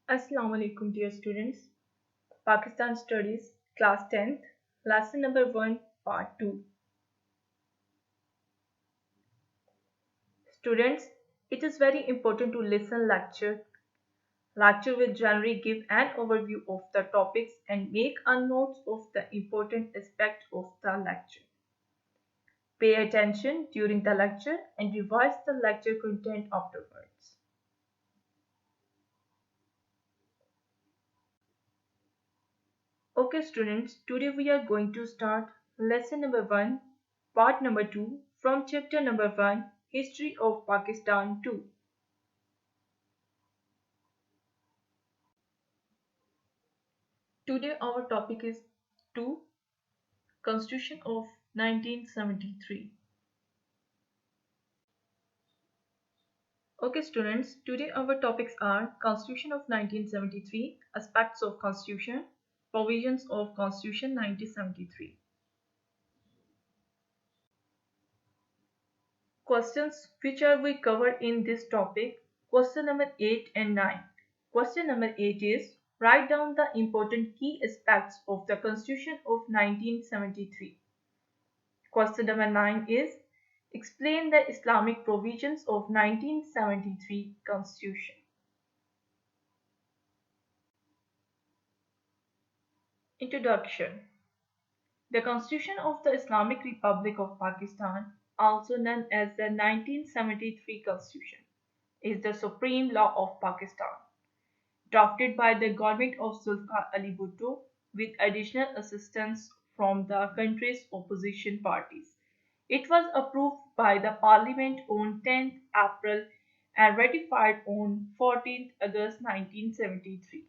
Assalamu alaikum, dear students. Pakistan Studies, Class 10th, Lesson number 1, Part 2. Students, it is very important to listen lecture will generally give an overview of the topics and make a note of the important aspect of the lecture. Pay attention during the lecture and revise the lecture content afterwards. Okay, students, today we are going to start lesson number 1, part number 2 from chapter number 1, History of Pakistan 2. Today our topic is 2, Constitution of 1973. Okay, students, today our topics are Constitution of 1973, Aspects of Constitution, Provisions of Constitution 1973. Questions which are we covered in this topic. Question number 8 and 9. Question number 8 is write down the important key aspects of the Constitution of 1973. Question number 9 is explain the Islamic provisions of 1973 Constitution. Introduction. The Constitution of the Islamic Republic of Pakistan, also known as the 1973 Constitution, is the supreme law of Pakistan, drafted by the government of Zulfikar Ali Bhutto with additional assistance from the country's opposition parties. It was approved by the Parliament on 10th April and ratified on 14th August 1973.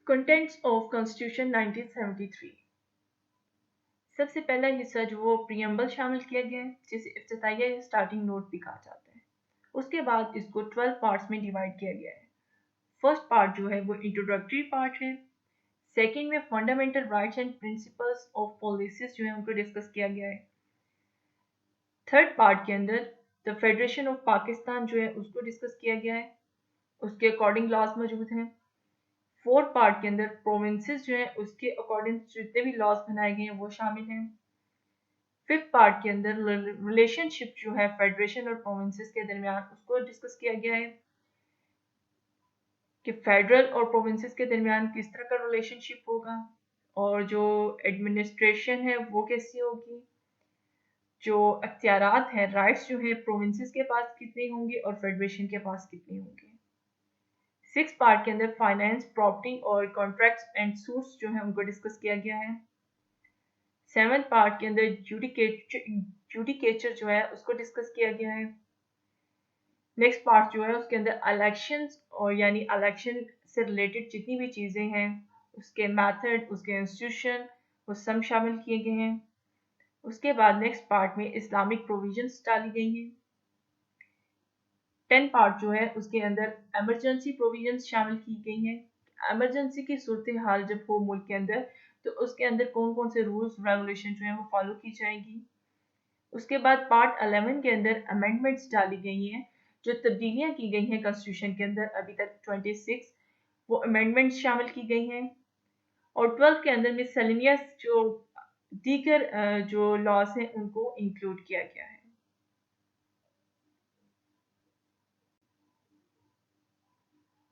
Contents of Constitution 1973. सबसे पहला हिस्सा जो वो preamble शामिल किया गया है जिसे इफ्तिताइया या स्टार्टिंग नोट भी कहा जाता है। उसके बाद इसको 12 पार्ट्स में डिवाइड किया गया है। फर्स्ट पार्ट जो है वो इंट्रोडक्टरी पार्ट है। सेकंड में fundamental rights and principles of policies जो है उनको डिस्कस किया गया है। थर्ड पार्ट के अंदर द फेडरेशन ऑफ पाकिस्तान जो है उसको डिस्कस किया गया है, उसके अकॉर्डिंग लॉज मौजूद हैं। फोर्थ पार्ट के अंदर प्रोविंसेस जो है उसके अकॉर्डिंग जितने भी लॉज बनाए गए हैं वो शामिल हैं। फिफ्थ पार्ट के अंदर रिलेशनशिप जो है फेडरेशन और प्रोविंसेस के दरमियान उसको डिस्कस किया गया है कि फेडरल और प्रोविंसेस के दरमियान किस तरह का रिलेशनशिप होगा और जो एडमिनिस्ट्रेशन है वो कैसी होगी, जो अख्तियारात हैं राइट्स जो है प्रोविंसेस के पास कितने होंगे और फेडरेशन के पास कितने होंगे। सिक्स पार्ट के अंदर फाइनेंस, प्रॉपर्टी और कॉन्ट्रैक्ट्स एंड सूट्स जो है उनको डिस्कस किया गया है। सेवंथ पार्ट के अंदर जुडिकेचर जो है उसको डिस्कस किया गया है। नेक्स्ट पार्ट जो है उसके अंदर इलेक्शंस और यानी इलेक्शन से रिलेटेड जितनी भी चीज़ें हैं उसके मेथड, उसके इंस्टीट्यूशन वो सब शामिल किए गए हैं। उसके बाद नेक्स्ट पार्ट में इस्लामिक प्रोविजंस डाली गई हैं। 10 पार्ट जो है उसके अंदर एमरजेंसी प्रोविजंस शामिल की गई हैं। एमरजेंसी की सूरत हाल जब हो मुल्क के अंदर तो उसके अंदर कौन कौन से रूल्स रेगुलेशन जो है वो फॉलो की जाएगी। उसके बाद पार्ट 11 के अंदर अमेंडमेंट्स डाली गई हैं, जो तब्दीलियां की गई हैं कॉन्स्टिट्यूशन के अंदर अभी तक 26 वो अमेंडमेंट्स शामिल की गई हैं। और 12 के अंदर मिसलेनियस जो दीगर जो लॉज हैं उनको इंक्लूड किया गया है।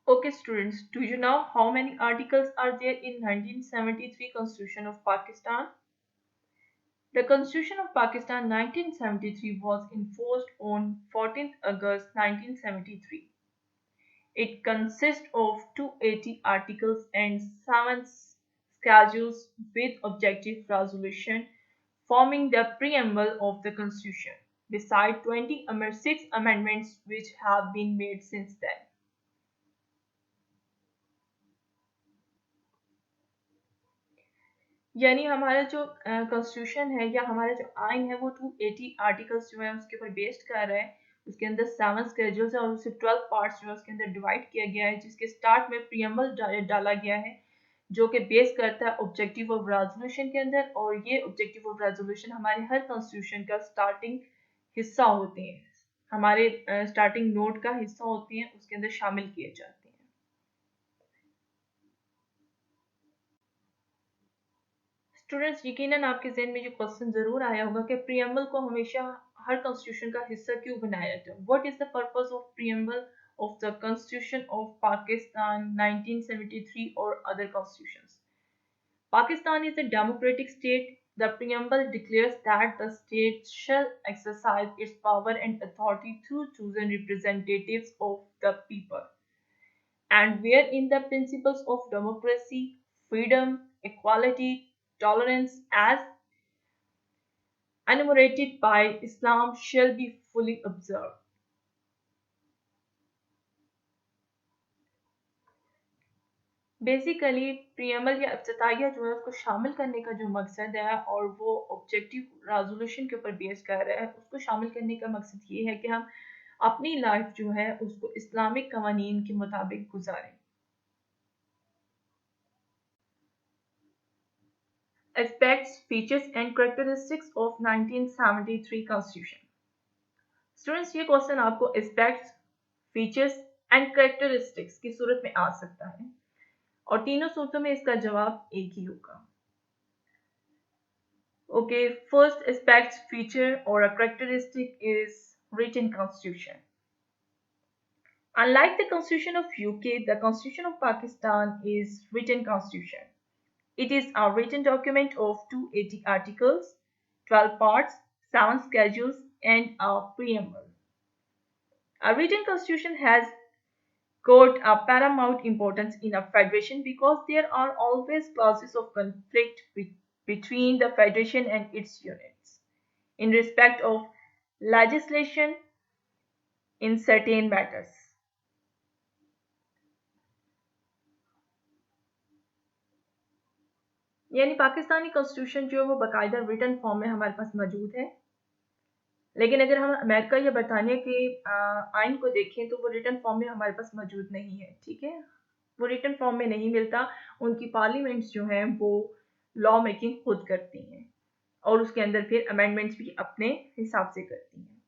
Okay students, do you know how many articles are there in 1973 Constitution of Pakistan? The Constitution of Pakistan 1973 was enforced on 14th August 1973. It consists of 280 articles and 7 schedules with objective resolution forming the preamble of the Constitution, beside 26 amendments which have been made since then. यानी हमारा जो constitution है या हमारा जो आइन है वो 280 आर्टिकल्स जो है उसके ऊपर बेस्ड कर रहा है। उसके अंदर 7 स्केड्यूल्स है और उसे 12 पार्ट्स जो है उसके अंदर डिवाइड किया गया है, जिसके स्टार्ट में प्रीएम्बल डाला गया है जो कि बेस करता है ऑब्जेक्टिव ऑफ रेजोल्यूशन के अंदर। और ये ऑब्जेक्टिव ऑफ रेजोल्यूशन हमारे हर कॉन्स्टिट्यूशन का स्टार्टिंग हिस्सा होते हैं। हमारे स्टार्टिंग नोट का हिस्सा होती हैं उसके अंदर शामिल किए जाते हैं। स्टूडेंट्स, यकीनन आपके ज़हन में ये क्वेश्चन ज़रूर आया होगा कि प्रीएम्बल को हमेशा हर कॉन्स्टिट्यूशन का हिस्सा क्यों बनाया जाता है। What is the purpose of preamble of the constitution of Pakistan 1973 और other constitutions? Pakistan is a democratic state. The preamble declares that the state shall exercise its power and authority through chosen representatives of the people, and wherein the principles of democracy, freedom, equality, tolerance, as enumerated by Islam, shall be fully observed. Basically preamble या इफ्तिताहिया जो है उसको शामिल करने का जो मकसद है और वो ऑब्जेक्टिव रेजोल्यूशन के ऊपर बेस कर रहा है, उसको शामिल करने का मकसद ये है कि हम अपनी लाइफ जो है उसको इस्लामिक कवानीन के मुताबिक गुजारें। Aspects, features and characteristics of 1973 constitution. Students, ये क्वेश्चन आपको एस्पेक्ट्स, फीचर्स एंड करेक्टरिस्टिक्स की सूरत में आ सकता है और तीनों सूरतों में इसका जवाब एक ही होगा। Okay, first aspect, feature, or a characteristic is written constitution. Unlike the constitution of UK, the constitution of Pakistan is written constitution. It is a written document of 280 articles, 12 parts, 7 schedules, and a preamble. A written constitution has got a paramount importance in a federation because there are always clauses of conflict between the federation and its units in respect of legislation in certain matters. यानी Pakistani constitution जो है वो बाकायदा written form में हमारे पास मौजूद है, लेकिन अगर हम अमेरिका या बरतानिया के आइन को देखें तो वो रिटन फॉर्म में हमारे पास मौजूद नहीं है। ठीक है, वो रिटन फॉर्म में नहीं मिलता। उनकी पार्लियामेंट्स जो हैं वो लॉ मेकिंग खुद करती हैं और उसके अंदर फिर अमेंडमेंट्स भी अपने हिसाब से करती हैं।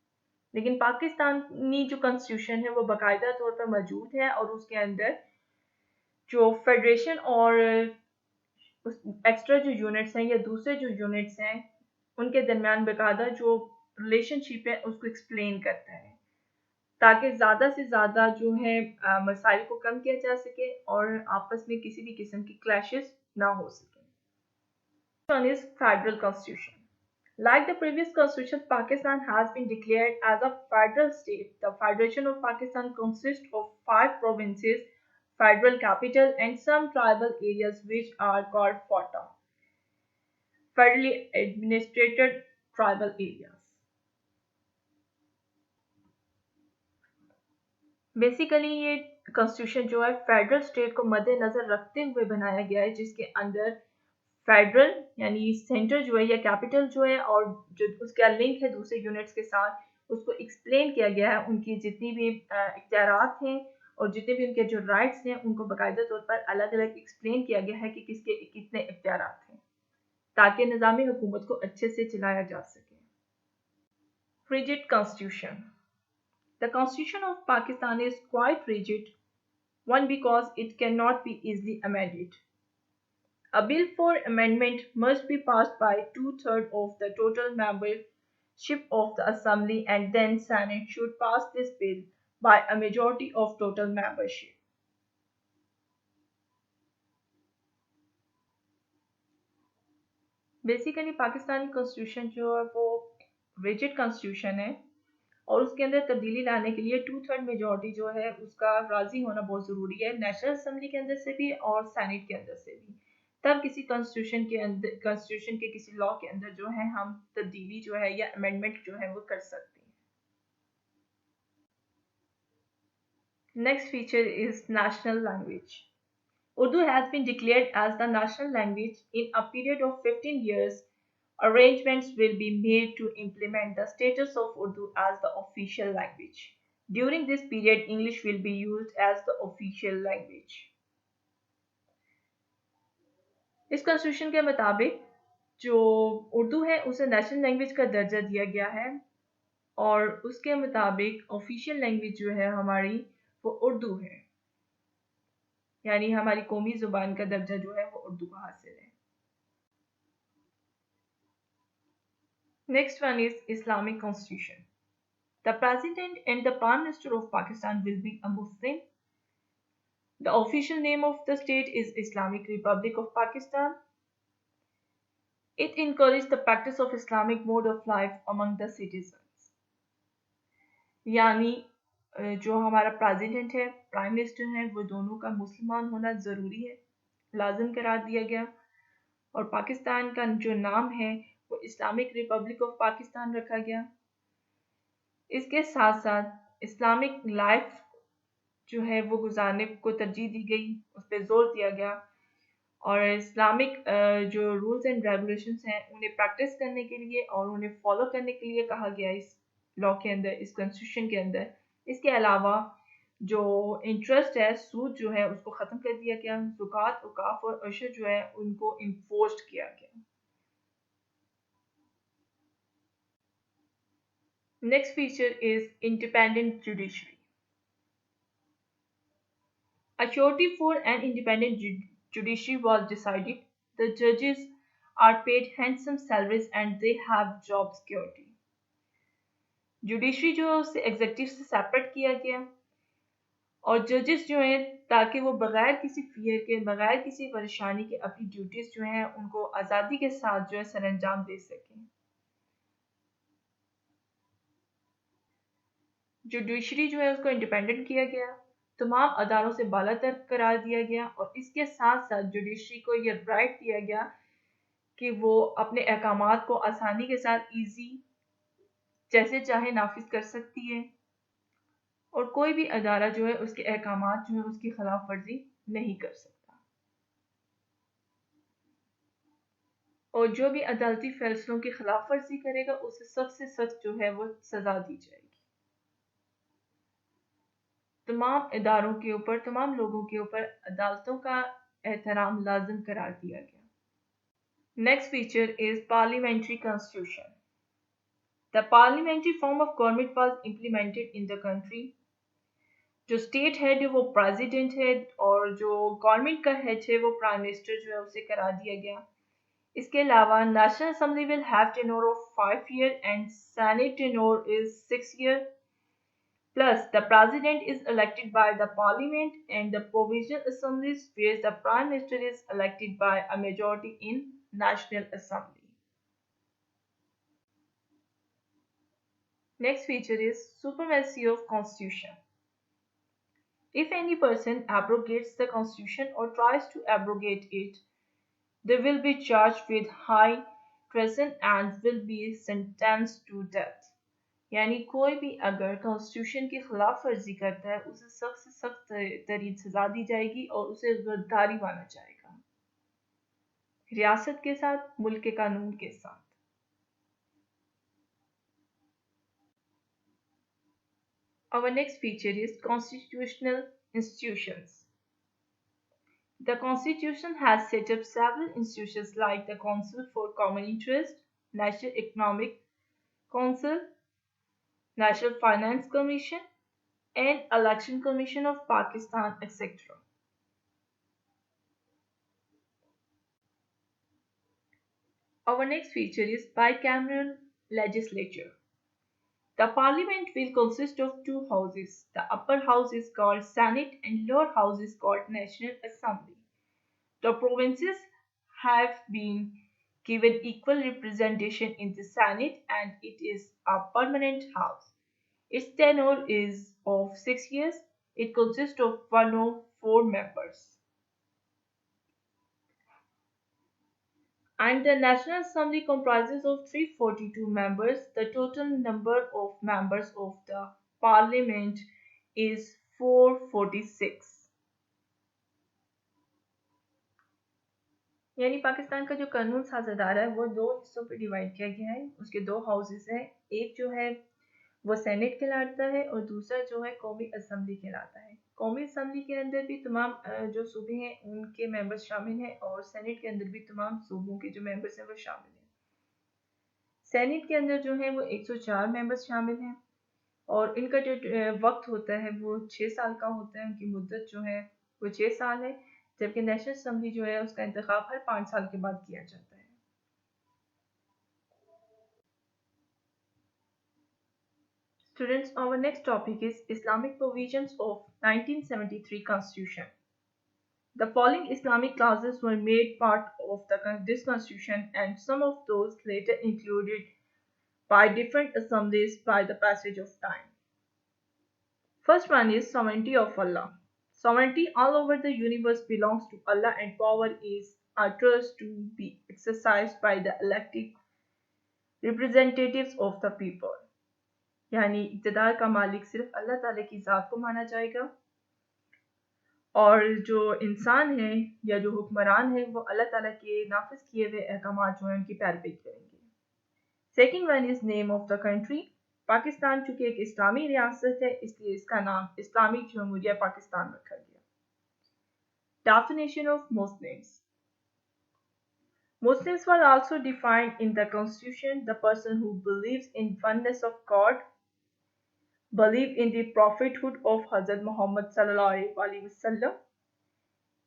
लेकिन पाकिस्तानी जो कॉन्स्टिट्यूशन है वो बाकायदा तौर पर मौजूद है और उसके अंदर जो फेडरेशन और एक्स्ट्रा जो यूनिट्स हैं या दूसरे जो यूनिट्स हैं उनके दरमियान बाकायदा जो रिलेशनशिप है उसको एक्सप्लेन करता है ताकि ज़्यादा से ज़्यादा जो है मसाइल को कम किया जा सके और आपस में किसी भी किस्म की क्लैशेस ना हो सके। One is federal constitution. Like the previous constitution, Pakistan has been declared as a federal state. The Federation of Pakistan consists of 5 provinces, federal capital, and some tribal areas which are called FOTA, federally administered tribal areas. Basically ये constitution जो है federal state को मद्देनजर रखते हुए बनाया गया है जिसके अंदर फेडरल यानी सेंटर जो है या कैपिटल जो है और जो उसका लिंक है दूसरे यूनिट्स के साथ उसको एक्सप्लेन किया गया है। उनकी जितनी भी इख्तियारात हैं और जितने भी उनके जो राइट्स हैं उनको बाकायदा तौर पर अलग अलग एक्सप्लेन किया गया है कि किसके कितने इख्तियारात हैं ताकि निज़ामी हुकूमत को अच्छे से चलाया जा सके। Rigid constitution. The Constitution of Pakistan is quite rigid, one because it cannot be easily amended. A bill for amendment must be passed by 2/3 of the total membership of the Assembly and then Senate should pass this bill by a majority of total membership. Basically Pakistani constitution जो है वो rigid constitution है और उसके अंदर तब्दीली लाने के लिए 2/3 मेजॉरिटी जो है उसका राजी होना बहुत ज़रूरी है नेशनल असम्बली के अंदर से भी और सेनेट के अंदर से भी। तब किसी कॉन्स्टिट्यूशन के किसी लॉ के अंदर जो है हम तब्दीली जो है या अमेंडमेंट जो है वो कर सकते हैं। Next feature is national language. Urdu has been declared as the national language in a period of 15 years. Arrangements will be made to implement the status of Urdu as the official language. During this period, English will be used as the official language. इस constitution के मुताबिक जो उर्दू है उसे national language का दर्जा दिया गया है और उसके मुताबिक ऑफिशियल लैंग्वेज जो है हमारी वो उर्दू है, यानी हमारी कौमी ज़ुबान का दर्जा जो है वो उर्दू का हासिल है। Next one is Islamic constitution. The President and the Prime Minister of Pakistan will be a Muslim. The official name of the state is Islamic Republic of Pakistan. It encourages the practice of Islamic mode of life among the citizens. यानी जो हमारा president है, prime minister है, वो दोनों का मुसलमान होना ज़रूरी है, लाजिम करार दिया गया। और पाकिस्तान का जो नाम है वो इस्लामिक रिपब्लिक ऑफ पाकिस्तान रखा गया। इसके साथ साथ इस्लामिक लाइफ जो है वो गुजारने को तरजीह दी गई, उस पर जोर दिया गया। और इस्लामिक जो रूल्स एंड रेगुलेशंस हैं उन्हें प्रैक्टिस करने के लिए और उन्हें फॉलो करने के लिए कहा गया इस लॉ के अंदर, इस कॉन्स्टिट्यूशन के अंदर। इसके अलावा जो इंटरेस्ट है, सूद जो है, उसको ख़त्म कर दिया गया। ज़कात, औकाफ और अशर जो है उनको इन्फोर्स्ड किया गया। Next feature is independent judiciary. A surety for an independent judiciary was decided. The judges are paid handsome salaries and they have job security. Judiciary जो है उसे एग्जीक्यूटिव से सेपरेट किया गया और जजेस जो हैं ताकि वो बगैर किसी फियर के, बगैर किसी परेशानी के अपनी ड्यूटीज जो हैं उनको आज़ादी के साथ जो है सर अंजाम दे सकें। जुडिशरी जो है उसको इंडिपेंडेंट किया गया, तमाम अदालों से बालातर करार दिया गया और इसके साथ साथ जुडिशरी को ये राइट दिया गया कि वो अपने अहकामात को आसानी के साथ ईजी जैसे चाहे नाफिज कर सकती है और कोई भी अदारा जो है उसके अहकामात जो है उसकी खिलाफ वर्जी नहीं कर सकता। और जो भी अदालती फैसलों की खिलाफ वर्जी करेगा उसे सख्त से सख्त जो है वो सजा दी जाएगी। तमाम इदारों के ऊपर, तमाम लोगों के ऊपर अदालतों का एहतराम लाजिम करार दिया गया। Next feature is parliamentary constitution. The parliamentary form of government was implemented in the country. जो स्टेट हेड है वो प्रेसिडेंट है और जो गवर्नमेंट का हेड है वो प्राइम मिनिस्टर जो है उसे करा दिया गया। इसके अलावा national assembly will have tenure of 5 years and Senate tenure is 6 years. Plus, the president is elected by the parliament and the provincial assemblies where the prime minister is elected by a majority in national assembly. Next feature is supremacy of constitution. If any person abrogates the constitution or tries to abrogate it, they will be charged with high treason and will be sentenced to death. यानी कोई भी अगर constitution की खिलाफ वर्जी करता है उसे सख्त से सख्त तरीन सजा दी जाएगी और उसे गद्दारी माना जाएगा, रियासत के साथ, मुल्क के कानून के साथ। Our next feature is constitutional institutions. The Constitution has set up several institutions like the Council for Common Interest, National Economic Council, National Finance Commission, and Election Commission of Pakistan, etc. Our next feature is bicameral legislature. The parliament will consist of two houses. The upper house is called Senate and lower house is called National Assembly. The provinces have been given equal representation in the Senate and it is a permanent house. Its tenure is of 6 years. It consists of 104 members. And the National Assembly comprises of 342 members. The total number of members of the Parliament is 446. यानी पाकिस्तान का जो कानून साज अदारा है वो दो हिस्सों पर डिवाइड किया गया है। उसके दो हाउसेस हैं, एक जो है वो सेनेट कहलाता है और दूसरा जो है कौमी असम्बली कहलाता है। कौमी असम्बली के अंदर भी तमाम जो सूबे हैं उनके मेंबर्स शामिल हैं और सेनेट के अंदर भी तमाम सूबों के जो मेंबर्स हैं वो शामिल हैं। सेनेट के अंदर जो है वो 104 मेंबर्स शामिल हैं और इनका जो वक्त होता है वो 6 साल का होता है। उनकी मुद्दत जो है वो 6 साल है, जबकि नेशनल असम्बली जो है उसका इंतखाब हर 5 साल के बाद किया जाता है। Students, our next topic is Islamic provisions of 1973 Constitution. The following Islamic clauses were made part of this constitution, and some of those later included by different assemblies by the passage of time. First one is sovereignty of Allah. Sovereignty all over the universe belongs to Allah, and power is trust to be exercised by the elected representatives of the people. यानी इक़्तिदार का मालिक सिर्फ अल्लाह ताला की ज़ात को माना जाएगा और जो इंसान है या जो हुक्मरान है वो अल्लाह ताला के नाफिज किए हुए अहकामात जो हैं उनकी पैरवी करेंगे। Second one is name of the country. Pakistan चूंकि एक इस्लामी रियासत है इसलिए इसका नाम इस्लामी जमहूरिया पाकिस्तान रखा गया। Definition of Muslims. Muslims were also defined in the constitution: the person who believes in oneness of God, believe in the prophethood of Hazrat Muhammad sallallahu alaihi wasallam,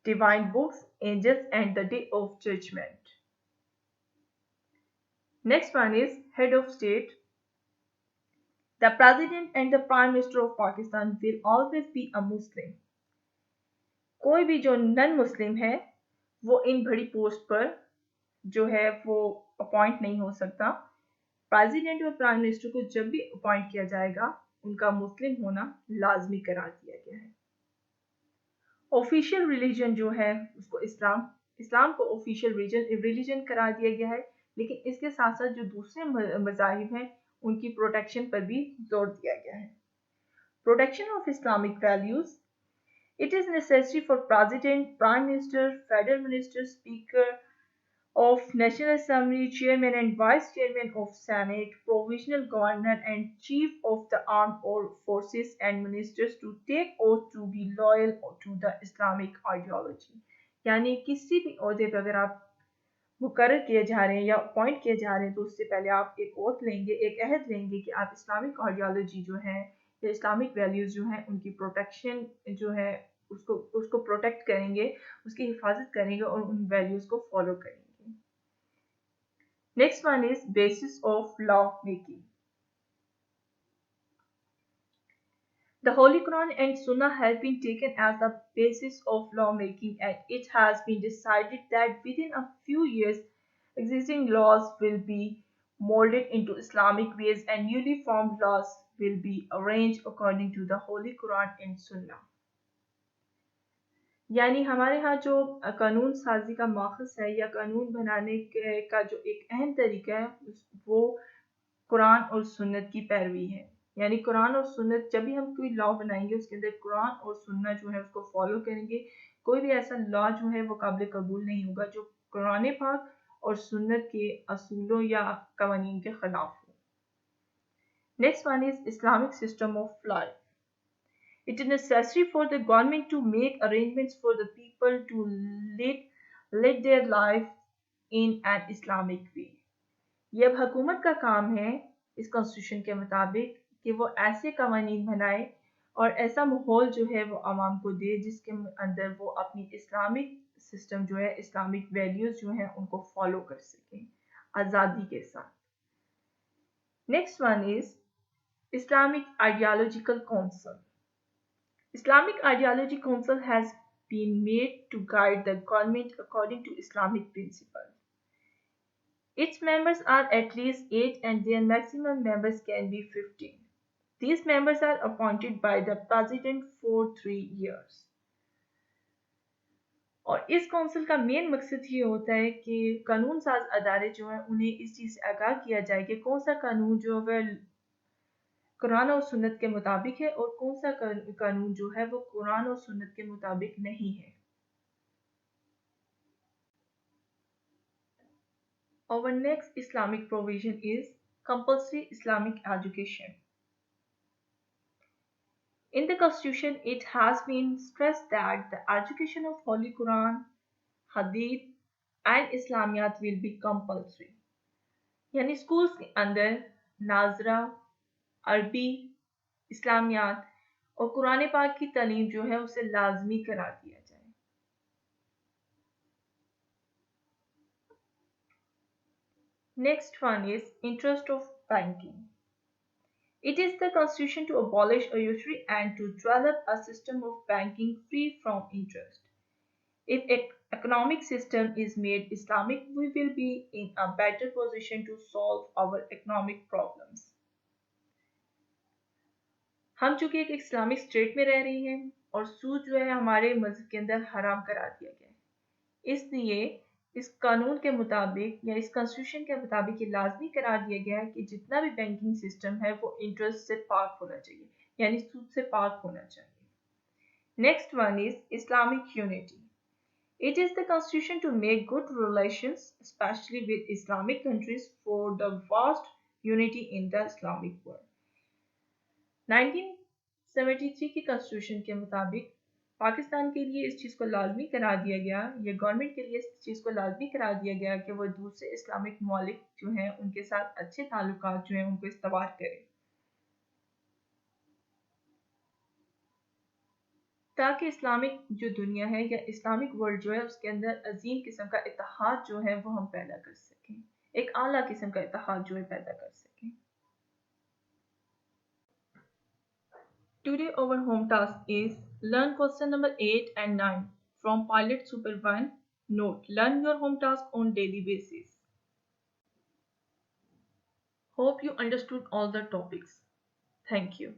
divine books, angels, and the day of judgment. Next one is head of state. The president and the prime minister of Pakistan will always be a Muslim. कोई भी जो none मुस्लिम है वो इन बड़ी post पर जो है वो अपॉइंट नहीं हो सकता। प्रेसिडेंट और प्राइम मिनिस्टर को जब भी अपॉइंट किया जाएगा उनका मुस्लिम होना लाजमी करार दिया गया है। ऑफिशियल रिलीजन जो है उसको इस्लाम को ऑफिशियल रिलीजन करार दिया गया है, लेकिन इसके साथ साथ जो दूसरे मज़ाहिब हैं उनकी प्रोटेक्शन पर भी जोर दिया गया है। Protection of Islamic values. It is necessary for President, Prime Minister, Federal Minister, Speaker of National Assembly, Chairman and Vice Chairman of Senate, Provisional Governor and Chief of the Armed Forces and Ministers to take oath to be loyal to the Islamic ideology. यानी किसी भी ओहदे पर अगर आप मुकर्रर किए जा रहे हैं या अपॉइंट किए जा रहे हैं तो उससे पहले आप एक ओथ लेंगे, एक अहद लेंगे कि आप इस्लामिक आइडियोलॉजी जो है या इस्लामिक वैल्यूज़ जो हैं उनकी प्रोटेक्शन जो है उसको प्रोटेक्ट करेंगे, उसकी हिफाजत करेंगे और उन वैल्यूज़ को फॉलो करेंगे। Next one is basis of law making. The Holy Quran and Sunnah have been taken as the basis of lawmaking, and it has been decided that within a few years, existing laws will be molded into Islamic ways and newly formed laws will be arranged according to the Holy Quran and Sunnah. यानी हमारे यहाँ जो कानून साजी का माखज़ है या कानून बनाने का जो एक अहम तरीका है वो कुरान और सुन्नत की पैरवी है। यानी कुरान और सुन्नत जब भी हम कोई लॉ बनाएंगे उसके अंदर कुरान और सुन्नत जो है उसको फॉलो करेंगे। कोई भी ऐसा लॉ जो है वो काबिल कबूल नहीं होगा जो कुरान पाक और सुन्नत के असूलों या कवानीन के खिलाफ हो। Next one is Islamic system of life. It is necessary for the government to make arrangements for the people to lead their life in an Islamic way. ये अब हुकूमत का काम है इस कॉन्स्टिट्यूशन के मुताबिक कि वो ऐसे कवानीन बनाए और ऐसा माहौल जो है वो आवाम को दे जिसके अंदर वो अपनी इस्लामिक सिस्टम जो है इस्लामिक वैल्यूज़ जो हैं उनको फॉलो कर सकें आज़ादी के साथ। Next one is Islamic ideological council. Islamic Ideology Council has been made to guide the government according to Islamic principles. Its members are at least 8 and their maximum members can be 15. These members are appointed by the President for 3 years. और इस council का main मकसद ये होता है कि कानून साज अदारे जो हैं उन्हें इस चीज़ से आगाह किया जाए कि कौन सा कानून जो है कुरान और सुन्नत के मुताबिक है और कौन सा कानून जो है वो कुरान और सुन्नत के मुताबिक नहीं है। Our next Islamic provision is compulsory Islamic education. In the Constitution, it has been stressed that the education of Holy Quran, Hadith, and Islamiyat will be compulsory. यानी स्कूल्स के अंदर नाजरा, अरबी, इस्लामियात और कुरान पाक की तालीम जो है उसे लाजमी करार दिया जाए। Next one is interest of banking. It is the constitution to abolish a usury and to develop a system of banking free from interest. If economic system is made Islamic, we will be in a better position to solve our economic problems. हम चूंकि एक Islamic state में रह रही हैं और सूद जो है हमारे मज़हब के अंदर हराम करा दिया गया है, इसलिए इस कानून के मुताबिक या इस कॉन्स्टिट्यूशन के मुताबिक ये लाजमी करार दिया गया है कि जितना भी बैंकिंग सिस्टम है वो इंटरेस्ट से पाक होना चाहिए, यानी सूद से पाक होना चाहिए। Next one is Islamic unity. It is the constitution to make good relations, especially with Islamic countries, for the vast unity in the Islamic world. 1973 की कॉन्स्टिट्यूशन के मुताबिक पाकिस्तान के लिए इस चीज़ को लाजमी करार दिया गया या गवर्नमेंट के लिए इस चीज़ को लाजमी करार दिया गया कि वो दूसरे इस्लामिक ममालिक जो हैं उनके साथ अच्छे ताल्लुकात जो हैं उनको इस्तवार करें, ताकि इस्लामिक जो दुनिया है या इस्लामिक वर्ल्ड जो है उसके अंदर अजीम किस्म का इत्तेहाद जो है वो हम पैदा कर सकें, एक आला किस्म का इत्तेहाद जो है पैदा कर सकें। Today our home task is learn question number 8 and 9 from Pilot Super 1. Note, learn your home task on daily basis. Hope you understood all the topics. Thank you.